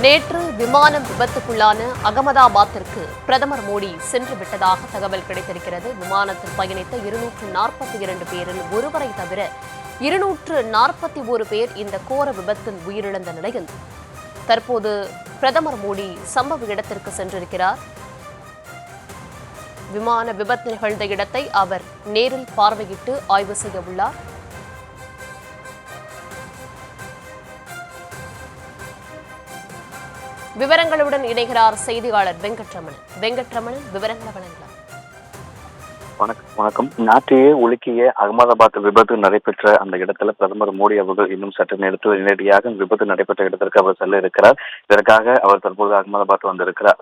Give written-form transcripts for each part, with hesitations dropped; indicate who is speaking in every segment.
Speaker 1: நேற்று விமானம் விபத்துக்குள்ளான அகமதாபாத்திற்கு பிரதமர் மோடி சென்று விட்டதாக தகவல் கிடைத்திருக்கிறது. விமானத்தில் பயணித்த 242 பேரில் ஒருவரை தவிர 241 பேர் இந்த கோர விபத்தில் உயிரிழந்த நிலையில் தற்போது பிரதமர் மோடி சம்பவ இடத்திற்கு சென்றிருக்கிறார். விமான விபத்து நிகழ்ந்த இடத்தை அவர் நேரில் பார்வையிட்டு ஆய்வு செய்ய உள்ளார். விவரங்களுடன் இணைகிறார் செய்தியாளர் வெங்கட்ரமணன். விவரங்களை வழங்கலாம்.
Speaker 2: வணக்கம். நாட்டையே உலுக்கிய அகமதாபாத் விபத்து நடைபெற்ற அந்த இடத்துல பிரதமர் மோடி அவர்கள் இன்னும் சற்று நேரத்தில் நேரடியாக விபத்து நடைபெற்ற இடத்திற்கு அவர் செல்ல இருக்கிறார். இதற்காக அவர் தற்போது அகமதாபாத் வந்திருக்கிறார்.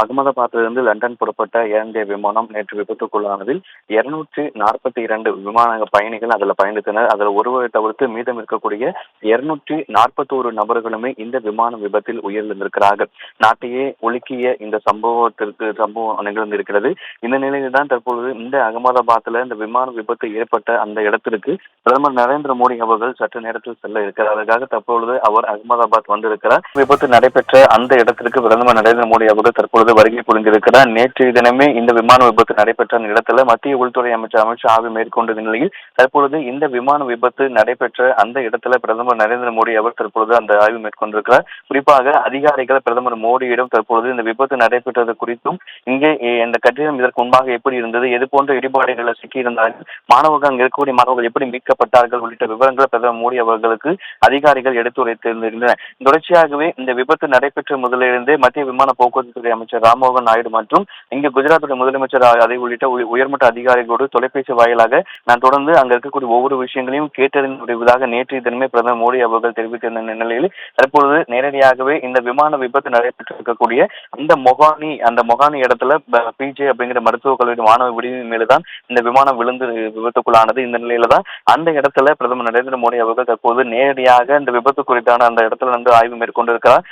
Speaker 2: அகமதாபாத்திலிருந்து லண்டன் புறப்பட்ட ஏர் இந்தியா விமானம் நேற்று விபத்துக்குள்ளானதில் 242 விமான பயணிகள் அதில் பயணித்தனர். அதில் ஒருவரை தவிர்த்து மீதம் இருக்கக்கூடிய 241 நபர்களுமே இந்த விமான விபத்தில் உயிரிழந்திருக்கிறார்கள். நாட்டையே உலுக்கிய இந்த சம்பவம் நிகழ்ந்திருக்கிறது. இந்த நிலையில் தான் தற்பொழுது இந்த அகமதாபாத்ல இந்த விமான விபத்து ஏற்பட்ட அந்த இடத்திற்கு பிரதமர் நரேந்திர மோடி அவர்கள் சற்று நேரத்தில் செல்ல இருக்கிறார். அதற்காக தற்பொழுது அவர் அகமதாபாத் வந்திருக்கிறார். விபத்து நடைபெற்ற அந்த இடத்திற்கு பிரதமர் நரேந்திர மோடி அவர்கள் தற்பொழுது வருகை புரிந்திருக்கிறார். நேற்றைய தினமே இந்த விமான விபத்து நடைபெற்ற இடத்துல மத்திய உள்துறை அமைச்சர் அமித்ஷா ஆய்வு மேற்கொண்ட நிலையில் தற்பொழுது இந்த விமான விபத்து நடைபெற்ற அந்த இடத்துல பிரதமர் நரேந்திர மோடி அவர் தற்பொழுது அந்த ஆய்வு மேற்கொண்டிருக்கிறார். குறிப்பாக அதிகாரிகள் பிரதமர் மோடியிடம் தற்பொழுது இந்த விபத்து நடைபெற்றது குறித்தும் இங்கே இந்த கட்டிடம் இதற்கு முன்பாக எப்படி இருந்தது, எது போன்ற இடிபாடுகளை சிக்கியிருந்தார்கள், மாணவர்கள் அங்கு இருக்கக்கூடிய மாணவர்கள் எப்படி மீட்கப்பட்டார்கள் உள்ளிட்ட விவரங்களை பிரதமர் மோடி அவர்களுக்கு அதிகாரிகள் எடுத்துரைத்திருந்தனர். தொடர்ச்சியாகவே இந்த விபத்து நடைபெற்ற முதலிருந்தே மத்திய விமான போக்குவரத்து துறை அமைச்சர் ராம்மோகன் நாயுடு மற்றும் இங்கு குஜராத்துடைய முதலமைச்சர் அதை உள்ளிட்ட உயர்மட்ட அதிகாரிகளோடு தொலைபேசி வாயிலாக நான் தொடர்ந்து அங்க இருக்கக்கூடிய ஒவ்வொரு விஷயங்களையும் கேட்டறிந்து வருவதாக நேற்றைய தினமே பிரதமர் மோடி அவர்கள் தெரிவித்திருந்த நிலையில் தற்பொழுது நேரடியாகவே இந்த விமான விபத்து நடைபெற்றிருக்கக்கூடிய அந்த மொகானி இடத்துல பிஜே அப்படிங்கிற மருத்துவக் கல்லூரி மாணவ விடுதியின் மேலுதான் இந்த விமானம் விழுந்து விபத்துக்குள்ளானது. இந்த நிலையில தான் அந்த இடத்துல பிரதமர் நரேந்திர மோடி அவர்கள் தற்போது நேரடியாக இந்த விபத்து குறித்தான அந்த இடத்துல வந்து ஆய்வு மேற்கொண்டிருக்கிறார்.